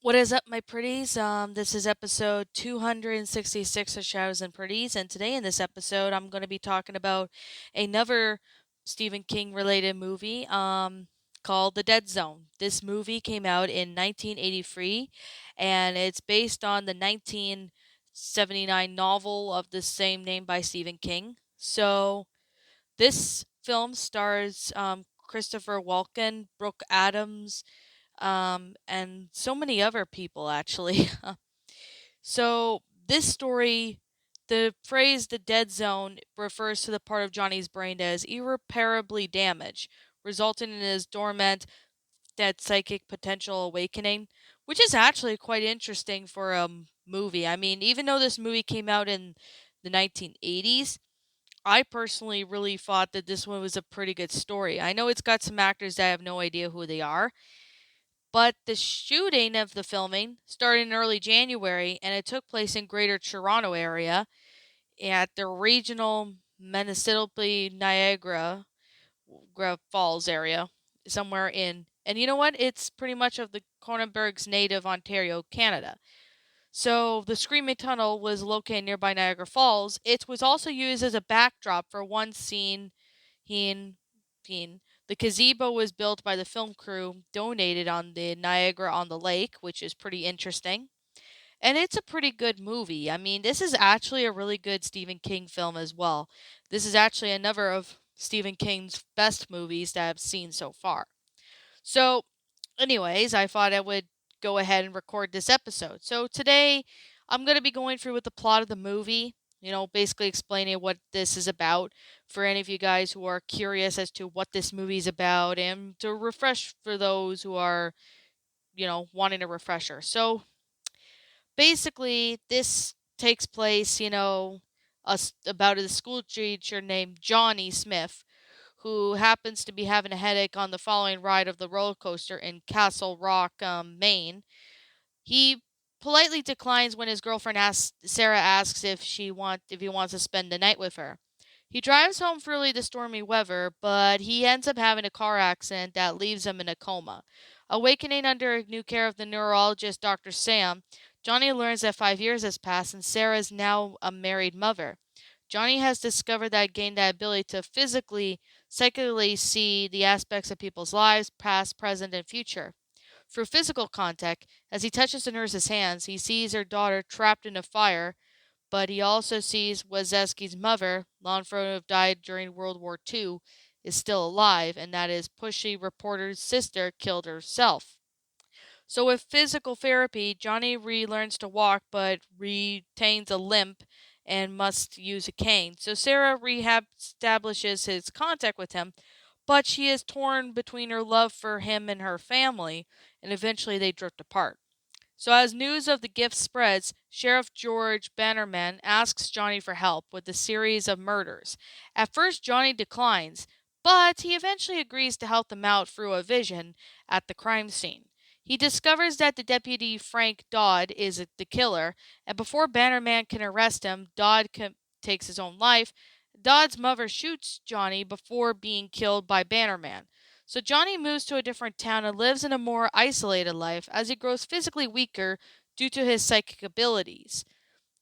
What is up, my pretties? This is episode 266 of Shadows and Pretties, and today in this episode, I'm going to be talking about another Stephen King related movie called The Dead Zone. This movie came out in 1983, and it's based on the 1979 novel of the same name by Stephen King. So, this film stars Christopher Walken, Brooke Adams, and so many other people actually. So this story, the phrase "the dead zone" refers to the part of Johnny's brain that is irreparably damaged, resulting in his dormant dead psychic potential awakening, which is actually quite interesting for a movie. I mean, even though this movie came out in the 1980s, I personally really thought that this one was a pretty good story. I know it's got some actors that I have no idea who they are, but the shooting of the filming started in early January and it took place in Greater Toronto area at the regional Municipality Niagara Falls area, somewhere in. And you know what? It's pretty much of the Cronenberg's native Ontario, Canada. So the Screaming Tunnel was located nearby Niagara Falls. It was also used as a backdrop for one scene in the gazebo was built by the film crew, donated on the Niagara on the Lake, which is pretty interesting. And it's a pretty good movie. I mean, this is actually a really good Stephen King film as well. This is actually another of Stephen King's best movies that I've seen so far. So, anyways, I thought I would go ahead and record this episode. So today I'm going to be going through with the plot of the movie, basically explaining what this is about for any of you guys who are curious as to what this movie is about and to refresh for those who are, wanting a refresher. So basically, this takes place, about a school teacher named Johnny Smith who happens to be having a headache on the following ride of the roller coaster in Castle Rock, Maine. He politely declines when his girlfriend Sarah asks if he wants to spend the night with her. He drives home through the stormy weather, but he ends up having a car accident that leaves him in a coma. Awakening under new care of the neurologist Dr. Sam, Johnny learns that 5 years has passed and Sarah is now a married mother. Johnny has discovered that gained the ability to physically, psychically see the aspects of people's lives, past, present, and future. Through physical contact, as he touches the nurse's hands, he sees her daughter trapped in a fire, but he also sees Wazowski's mother, long thrown to have died during World War II, is still alive, and that his pushy reporter's sister killed herself. So, with physical therapy, Johnny relearns to walk but retains a limp and must use a cane. So, Sarah rehab establishes his contact with him, but she is torn between her love for him and her family, and eventually they drift apart. So, as news of the gift spreads, Sheriff George Bannerman asks Johnny for help with a series of murders. At first, Johnny declines, but he eventually agrees to help them out through a vision at the crime scene. He discovers that the deputy Frank Dodd is the killer, and before Bannerman can arrest him, takes his own life. Dodd's mother shoots Johnny before being killed by Bannerman. So Johnny moves to a different town and lives in a more isolated life as he grows physically weaker due to his psychic abilities.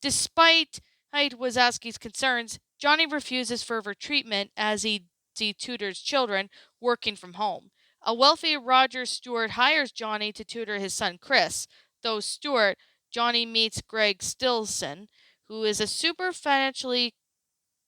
Despite Wazowski's concerns, Johnny refuses further treatment as he tutors children working from home. A wealthy Roger Stewart hires Johnny to tutor his son Chris. Though Stewart, Johnny meets Greg Stilson, who is a super financially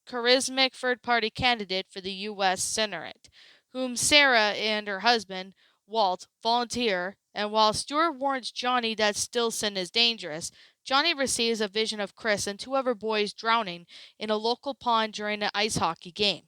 charismatic third party candidate for the U.S. Senate, whom Sarah and her husband, Walt, volunteer, and while Stewart warns Johnny that Stilson is dangerous, Johnny receives a vision of Chris and two other boys drowning in a local pond during an ice hockey game.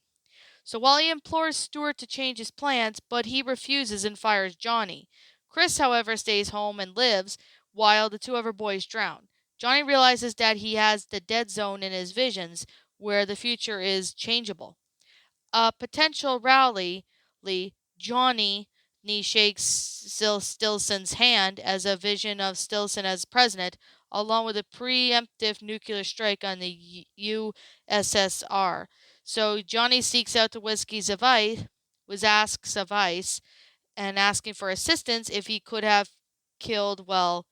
So while he implores Stewart to change his plans, but he refuses and fires Johnny. Chris, however, stays home and lives while the two other boys drown. Johnny realizes that he has the dead zone in his visions, where the future is changeable. A potential rally, Johnny Nee shakes Stilson's hand as a vision of Stilson as president, along with a preemptive nuclear strike on the USSR. So Johnny seeks out the whiskey's advice, was asks advice, and asking for assistance if he could have killed, well,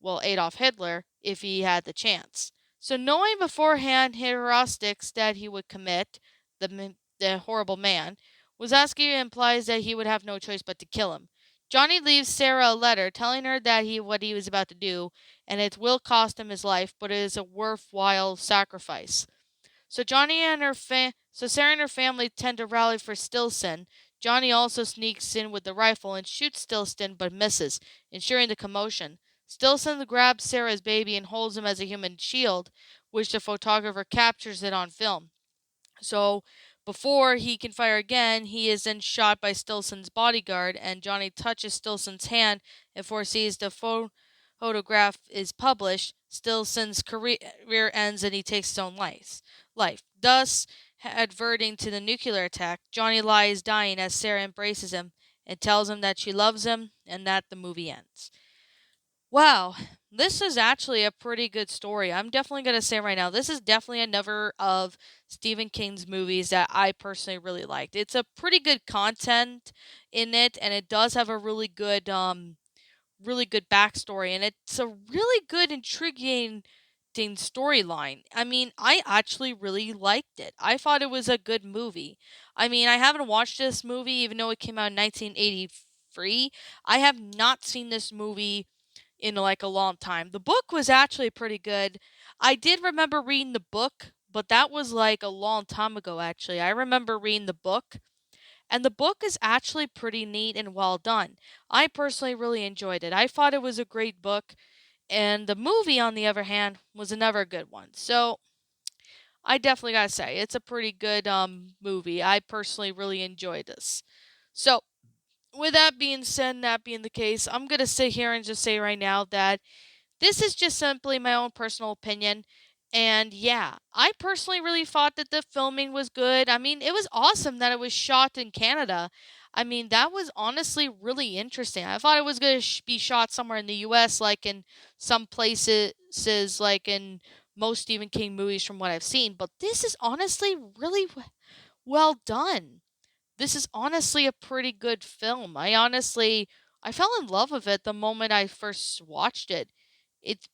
Adolf Hitler, if he had the chance. So knowing beforehand heuristics that he would commit, the horrible man, Wazaski implies that he would have no choice but to kill him. Johnny leaves Sarah a letter telling her that what he was about to do, and it will cost him his life, but it is a worthwhile sacrifice. So Sarah and her family tend to rally for Stilson. Johnny also sneaks in with the rifle and shoots Stilson but misses, ensuring the commotion. Stilson grabs Sarah's baby and holds him as a human shield, which the photographer captures it on film. So before he can fire again, he is then shot by Stilson's bodyguard, and Johnny touches Stilson's hand and foresees the photograph is published. Stilson's career ends and he takes his own life. Thus, adverting to the nuclear attack, Johnny lies dying as Sarah embraces him and tells him that she loves him, and that the movie ends. Wow, this is actually a pretty good story. I'm definitely going to say right now, this is definitely another of Stephen King's movies that I personally really liked. It's a pretty good content in it, and it does have a really good backstory, and it's a really good, intriguing storyline. I mean, I actually really liked it. I thought it was a good movie. I mean, I haven't watched this movie, even though it came out in 1983. I have not seen this movie in like a long time. The book was actually pretty good. I did remember reading the book, but that was like a long time ago actually. I remember reading the book, and the book is actually pretty neat and well done. I personally really enjoyed it. I thought it was a great book, and the movie on the other hand was another good one. So, I definitely got to say it's a pretty good movie. I personally really enjoyed this. So, with that being said, and that being the case, I'm going to sit here and just say right now that this is just simply my own personal opinion. And yeah, I personally really thought that the filming was good. I mean, it was awesome that it was shot in Canada. I mean, that was honestly really interesting. I thought it was going to be shot somewhere in the US, like in some places, like in most Stephen King movies from what I've seen. But this is honestly really well done. This is honestly a pretty good film. I fell in love with it the moment I first watched it. It's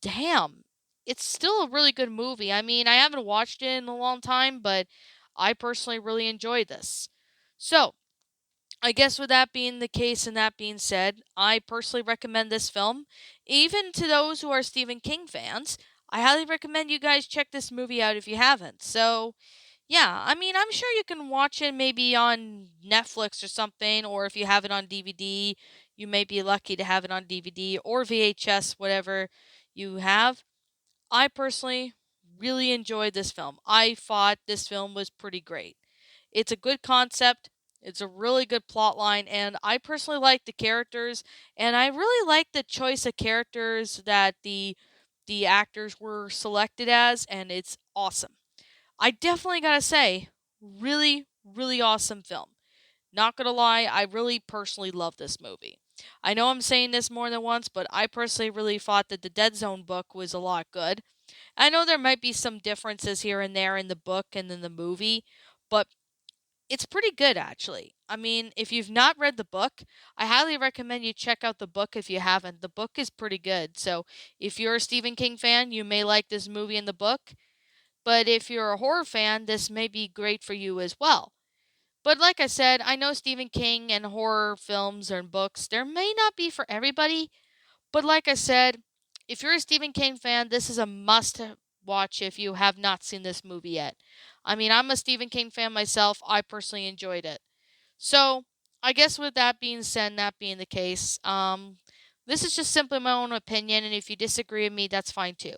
damn. It's still a really good movie. I mean, I haven't watched it in a long time, but I personally really enjoyed this. So, I guess with that being the case and that being said, I personally recommend this film. Even to those who are Stephen King fans, I highly recommend you guys check this movie out if you haven't. So, yeah, I mean, I'm sure you can watch it maybe on Netflix or something, or if you have it on DVD, you may be lucky to have it on DVD or VHS, whatever you have. I personally really enjoyed this film. I thought this film was pretty great. It's a good concept, it's a really good plot line, and I personally like the characters, and I really like the choice of characters that the actors were selected as, and it's awesome. I definitely gotta say, really, really awesome film. Not gonna lie, I really personally love this movie. I know I'm saying this more than once, but I personally really thought that the Dead Zone book was a lot good. I know there might be some differences here and there in the book and in the movie, but it's pretty good actually. I mean, if you've not read the book, I highly recommend you check out the book if you haven't. The book is pretty good. So, if you're a Stephen King fan, you may like this movie and the book. But if you're a horror fan, this may be great for you as well. But like I said, I know Stephen King and horror films and books, there may not be for everybody. But like I said, if you're a Stephen King fan, this is a must watch if you have not seen this movie yet. I mean, I'm a Stephen King fan myself. I personally enjoyed it. So, I guess with that being said, and that being the case, this is just simply my own opinion, and if you disagree with me, that's fine too.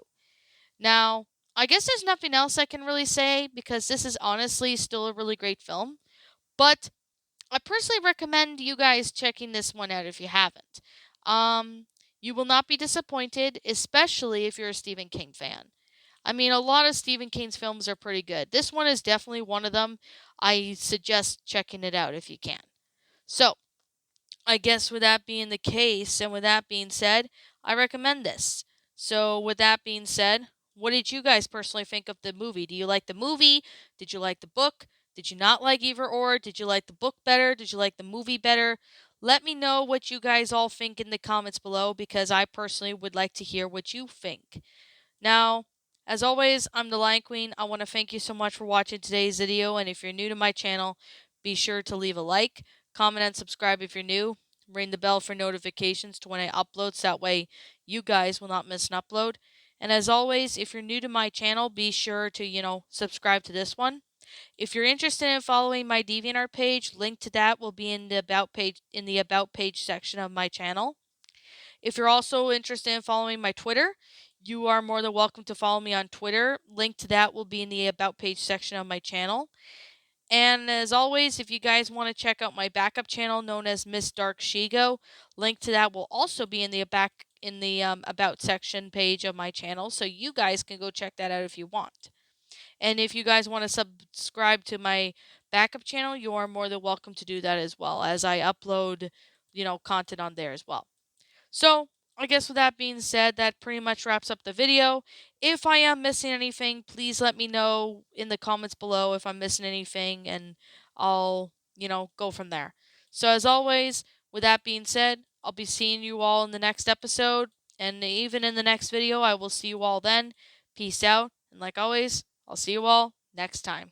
Now, I guess there's nothing else I can really say because this is honestly still a really great film. But I personally recommend you guys checking this one out if you haven't. Um, you will not be disappointed, especially if you're a Stephen King fan. I mean, a lot of Stephen King's films are pretty good. This one is definitely one of them. I suggest checking it out if you can. So, I guess with that being the case, and with that being said, I recommend this. So, with that being said, what did you guys personally think of the movie? Do you like the movie? Did you like the book? Did you not like either or? Did you like the book better? Did you like the movie better? Let me know what you guys all think in the comments below, because I personally would like to hear what you think. Now, as always, I'm the Lion Queen. I want to thank you so much for watching today's video, and if you're new to my channel, be sure to leave a like, comment, and subscribe if you're new. Ring the bell for notifications to when I upload, so that way you guys will not miss an upload. And as always, if you're new to my channel, be sure to, subscribe to this one. If you're interested in following my DeviantArt page, link to that will be in the About page section of my channel. If you're also interested in following my Twitter, you are more than welcome to follow me on Twitter. Link to that will be in the About page section of my channel. And as always, if you guys want to check out my backup channel known as Miss Dark Shigo, link to that will also be in the About section page of my channel, so you guys can go check that out if you want. And if you guys want to subscribe to my backup channel, you are more than welcome to do that as well, as I upload, content on there as well. So, I guess with that being said, that pretty much wraps up the video. If I am missing anything, please let me know in the comments below if I'm missing anything, and I'll, go from there. So, as always, with that being said, I'll be seeing you all in the next episode, and even in the next video. I will see you all then. Peace out, and like always, I'll see you all next time.